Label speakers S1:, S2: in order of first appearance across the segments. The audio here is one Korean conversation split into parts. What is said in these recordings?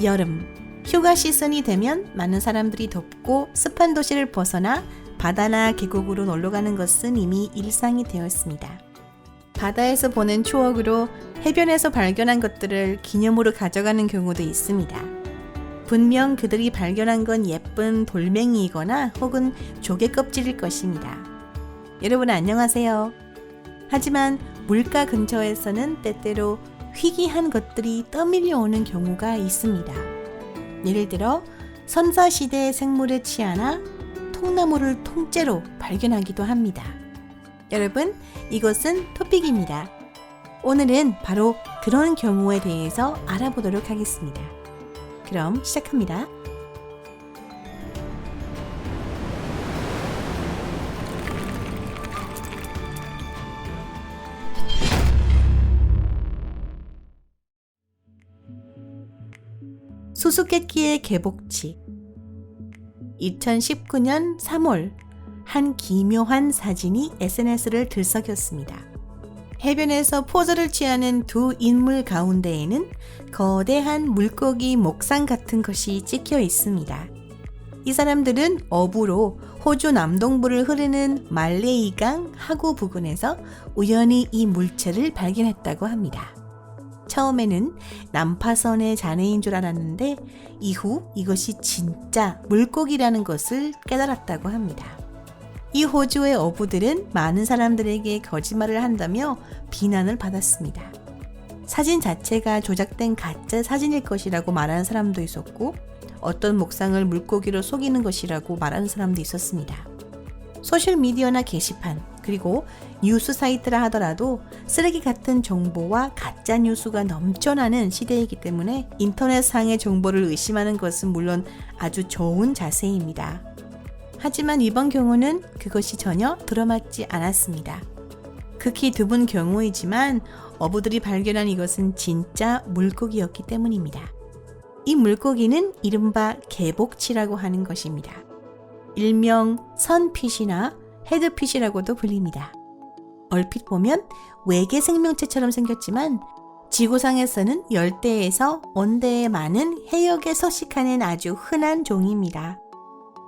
S1: 여름, 휴가 시즌이 되면 많은 사람들이 덥고 습한 도시를 벗어나 바다나 계곡으로 놀러가는 것은 이미 일상이 되었습니다. 바다에서 보낸 추억으로 해변에서 발견한 것들을 기념으로 가져가는 경우도 있습니다. 분명 그들이 발견한 건 예쁜 돌멩이이거나 혹은 조개 껍질일 것입니다. 여러분 안녕하세요. 하지만 물가 근처에서는 때때로 희귀한 것들이 떠밀려오는 경우가 있습니다. 예를 들어 선사시대의 생물의 치아나 통나무를 통째로 발견하기도 합니다. 여러분, 이것은 토픽입니다. 오늘은 바로 그런 경우에 대해서 알아보도록 하겠습니다. 그럼 시작합니다. 수수께끼의 개복치. 2019년 3월 한 기묘한 사진이 SNS를 들썩였습니다. 해변에서 포즈를 취하는 두 인물 가운데에는 거대한 물고기 목상 같은 것이 찍혀 있습니다. 이 사람들은 어부로 호주 남동부를 흐르는 말레이강 하구 부근에서 우연히 이 물체를 발견했다고 합니다. 처음에는 난파선의 잔해인 줄 알았는데 이후 이것이 진짜 물고기라는 것을 깨달았다고 합니다. 이 호주의 어부들은 많은 사람들에게 거짓말을 한다며 비난을 받았습니다. 사진 자체가 조작된 가짜 사진일 것이라고 말하는 사람도 있었고 어떤 목상을 물고기로 속이는 것이라고 말하는 사람도 있었습니다. 소셜미디어나 게시판 그리고 뉴스 사이트라 하더라도 쓰레기 같은 정보와 가짜 뉴스가 넘쳐나는 시대이기 때문에 인터넷상의 정보를 의심하는 것은 물론 아주 좋은 자세입니다. 하지만 이번 경우는 그것이 전혀 들어맞지 않았습니다. 극히 드문 경우이지만 어부들이 발견한 이것은 진짜 물고기였기 때문입니다. 이 물고기는 이른바 개복치라고 하는 것입니다. 일명 선핏이나 헤드핏이라고도 불립니다. 얼핏 보면 외계 생명체처럼 생겼지만 지구상에서는 열대에서 온대에 많은 해역에 서식하는 아주 흔한 종입니다.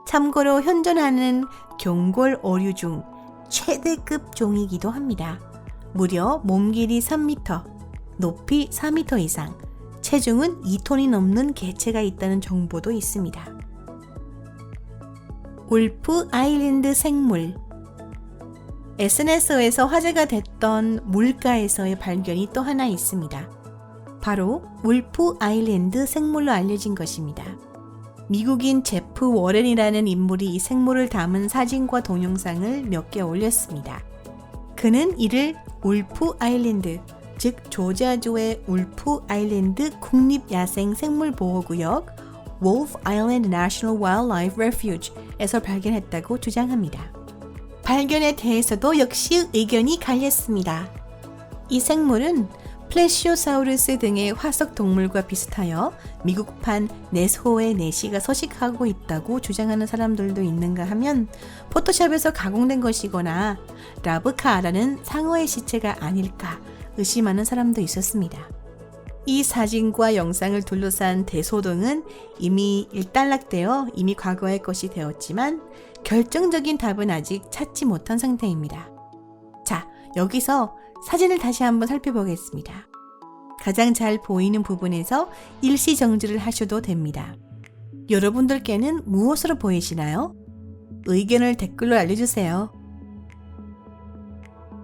S1: 참고로 현존하는 경골 어류 중 최대급 종이기도 합니다. 무려 몸 길이 3m, 높이 4m 이상, 체중은 2톤이 넘는 개체가 있다는 정보도 있습니다. 울프 아일랜드 생물. SNS에서 화제가 됐던 물가에서의 발견이 또 하나 있습니다. 바로 울프 아일랜드 생물로 알려진 것입니다. 미국인 제프 워렌이라는 인물이 이 생물을 담은 사진과 동영상을 몇 개 올렸습니다. 그는 이를 울프 아일랜드, 즉 조지아주의 울프 아일랜드 국립야생생물보호구역 Wolf Island National Wildlife Refuge에서 발견했다고 주장합니다. 발견에 대해서도 역시 의견이 갈렸습니다. 이 생물은 플래시오사우루스 등의 화석 동물과 비슷하여 미국판 네소의 네시가 서식하고 있다고 주장하는 사람들도 있는가 하면 포토샵에서 가공된 것이거나 라브카라는 상어의 시체가 아닐까 의심하는 사람도 있었습니다. 이 사진과 영상을 둘러싼 대소동은 이미 일단락되어 이미 과거의 것이 되었지만 결정적인 답은 아직 찾지 못한 상태입니다. 자, 여기서 사진을 다시 한번 살펴보겠습니다. 가장 잘 보이는 부분에서 일시정지를 하셔도 됩니다. 여러분들께는 무엇으로 보이시나요? 의견을 댓글로 알려주세요.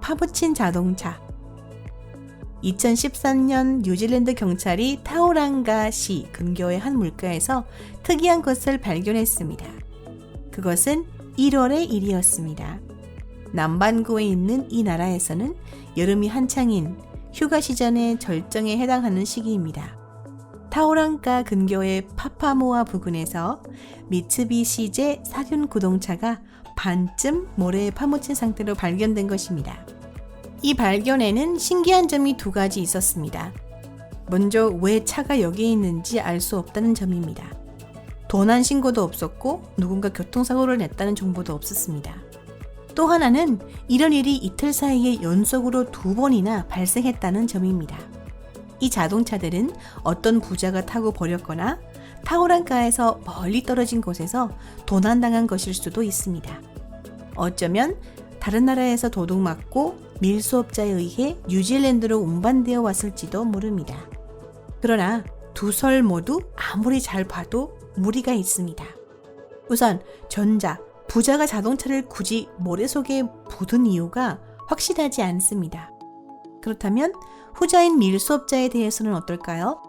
S1: 파묻힌 자동차. 2013년 뉴질랜드 경찰이 타우랑가시 근교의 한 물가에서 특이한 것을 발견했습니다. 그것은 1월의 일이었습니다. 남반구에 있는 이 나라에서는 여름이 한창인 휴가 시즌의 절정에 해당하는 시기입니다. 타우랑가 근교의 파파모아 부근에서 미츠비시제 사륜 구동차가 반쯤 모래에 파묻힌 상태로 발견된 것입니다. 이 발견에는 신기한 점이 두 가지 있었습니다. 먼저 왜 차가 여기에 있는지 알 수 없다는 점입니다. 도난 신고도 없었고 누군가 교통사고를 냈다는 정보도 없었습니다. 또 하나는 이런 일이 이틀 사이에 연속으로 2번이나 발생했다는 점입니다. 이 자동차들은 어떤 부자가 타고 버렸거나 타오랑가에서 멀리 떨어진 곳에서 도난당한 것일 수도 있습니다. 어쩌면 다른 나라에서 도둑맞고 밀수업자에 의해 뉴질랜드로 운반되어 왔을지도 모릅니다. 그러나 두 설 모두 아무리 잘 봐도 무리가 있습니다. 우선 부자가 자동차를 굳이 모래 속에 묻은 이유가 확실하지 않습니다. 그렇다면 후자인 밀수업자에 대해서는 어떨까요?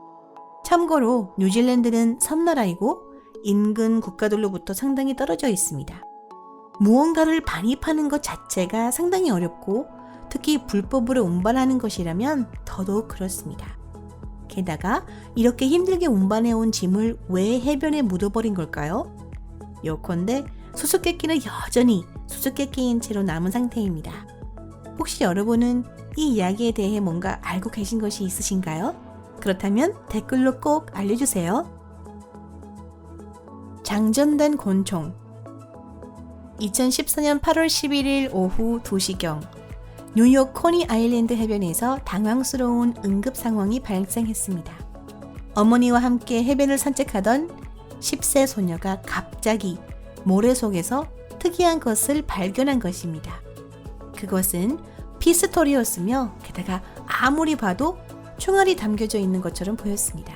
S1: 참고로 뉴질랜드는 섬나라이고 인근 국가들로부터 상당히 떨어져 있습니다. 무언가를 반입하는 것 자체가 상당히 어렵고 특히 불법으로 운반하는 것이라면 더더욱 그렇습니다. 게다가 이렇게 힘들게 운반해온 짐을 왜 해변에 묻어버린 걸까요? 요컨대 수수께끼는 여전히 수수께끼인 채로 남은 상태입니다. 혹시 여러분은 이 이야기에 대해 뭔가 알고 계신 것이 있으신가요? 그렇다면 댓글로 꼭 알려주세요. 장전된 곤충. 2014년 8월 11일 오후 2시경 뉴욕 코니 아일랜드 해변에서 당황스러운 응급 상황이 발생했습니다. 어머니와 함께 해변을 산책하던 10세 소녀가 갑자기 모래 속에서 특이한 것을 발견한 것입니다. 그것은 피스톨이었으며 게다가 아무리 봐도 총알이 담겨져 있는 것처럼 보였습니다.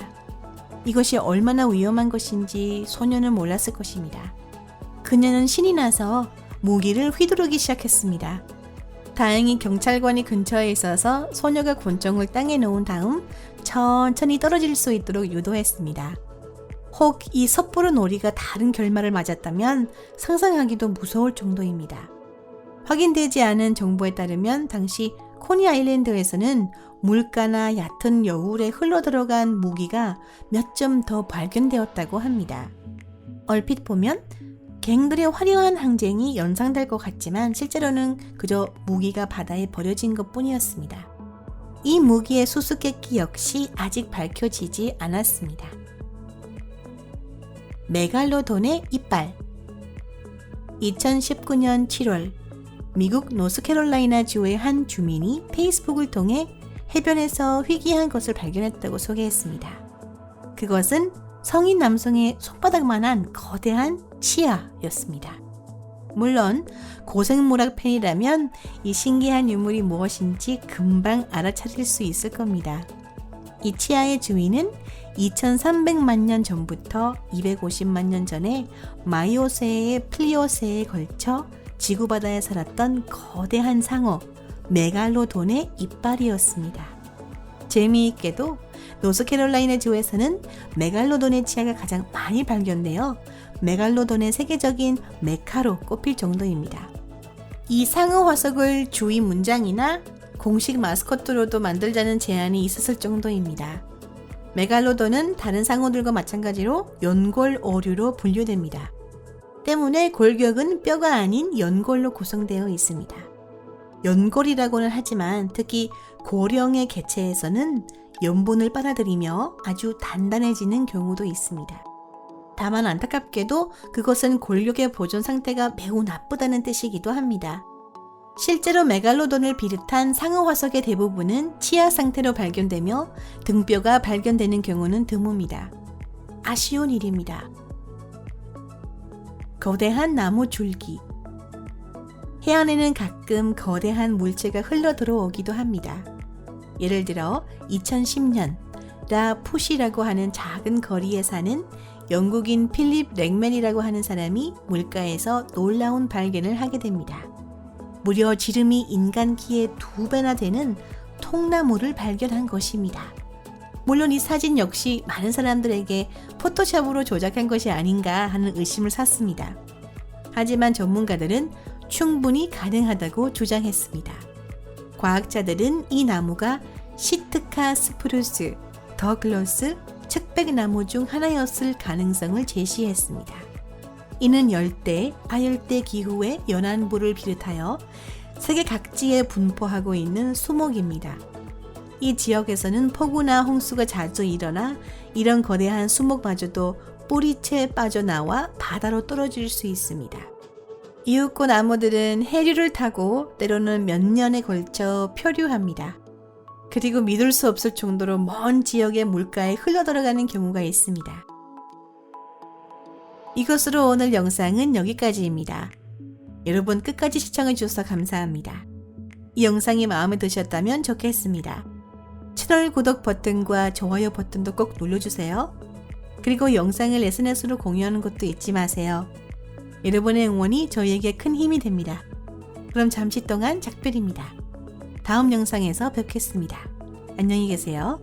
S1: 이것이 얼마나 위험한 것인지 소녀는 몰랐을 것입니다. 그녀는 신이 나서 무기를 휘두르기 시작했습니다. 다행히 경찰관이 근처에 있어서 소녀가 곤충을 땅에 놓은 다음 천천히 떨어질 수 있도록 유도했습니다. 혹 이 섣부른 놀이가 다른 결말을 맞았다면 상상하기도 무서울 정도입니다. 확인되지 않은 정보에 따르면 당시 코니 아일랜드에서는 물가나 얕은 여울에 흘러들어간 무기가 몇 점 더 발견되었다고 합니다. 얼핏 보면 갱들의 화려한 항쟁이 연상될 것 같지만 실제로는 그저 무기가 바다에 버려진 것 뿐이었습니다. 이 무기의 수수께끼 역시 아직 밝혀지지 않았습니다. 메갈로돈의 이빨. 2019년 7월 미국 노스캐롤라이나 주의 한 주민이 페이스북을 통해 해변에서 희귀한 것을 발견했다고 소개했습니다. 그것은 성인 남성의 손바닥만한 거대한 치아였습니다. 물론 고생물학 팬이라면 이 신기한 유물이 무엇인지 금방 알아차릴 수 있을 겁니다. 이 치아의 주인은 2300만 년 전부터 250만 년 전에 마이오세의 플리오세에 걸쳐 지구바다에 살았던 거대한 상어 메갈로돈의 이빨이었습니다. 재미있게도 노스캐롤라이나 주에서는 메갈로돈의 치아가 가장 많이 발견되어 메갈로돈의 세계적인 메카로 꼽힐 정도입니다. 이 상어 화석을 주위 문장이나 공식 마스코트로도 만들자는 제안이 있었을 정도입니다. 메갈로돈은 다른 상어들과 마찬가지로 연골 어류로 분류됩니다. 때문에 골격은 뼈가 아닌 연골로 구성되어 있습니다. 연골이라고는 하지만 특히 고령의 개체에서는 염분을 빨아들이며 아주 단단해지는 경우도 있습니다. 다만 안타깝게도 그것은 골격의 보존 상태가 매우 나쁘다는 뜻이기도 합니다. 실제로 메갈로돈을 비롯한 상어 화석의 대부분은 치아 상태로 발견되며 등뼈가 발견되는 경우는 드뭅니다. 아쉬운 일입니다. 거대한 나무 줄기. 해안에는 가끔 거대한 물체가 흘러 들어오기도 합니다. 예를 들어 2010년 라푸시라고 하는 작은 거리에 사는 영국인 필립 렉맨이라고 하는 사람이 물가에서 놀라운 발견을 하게 됩니다. 무려 지름이 인간 키의 2배나 되는 통나무를 발견한 것입니다. 물론 이 사진 역시 많은 사람들에게 포토샵으로 조작한 것이 아닌가 하는 의심을 샀습니다. 하지만 전문가들은 충분히 가능하다고 주장했습니다. 과학자들은 이 나무가 시트카 스프루스, 더글러스, 측백나무 중 하나였을 가능성을 제시했습니다. 이는 열대, 아열대 기후의 연안부를 비롯하여 세계 각지에 분포하고 있는 수목입니다. 이 지역에서는 폭우나 홍수가 자주 일어나 이런 거대한 수목마저도 뿌리채 빠져나와 바다로 떨어질 수 있습니다. 이윽고 나무들은 해류를 타고 때로는 몇 년에 걸쳐 표류합니다. 그리고 믿을 수 없을 정도로 먼 지역의 물가에 흘러들어가는 경우가 있습니다. 이것으로 오늘 영상은 여기까지입니다. 여러분 끝까지 시청해 주셔서 감사합니다. 이 영상이 마음에 드셨다면 좋겠습니다. 채널 구독 버튼과 좋아요 버튼도 꼭 눌러주세요. 그리고 영상을 SNS로 공유하는 것도 잊지 마세요. 여러분의 응원이 저희에게 큰 힘이 됩니다. 그럼 잠시 동안 작별입니다. 다음 영상에서 뵙겠습니다. 안녕히 계세요.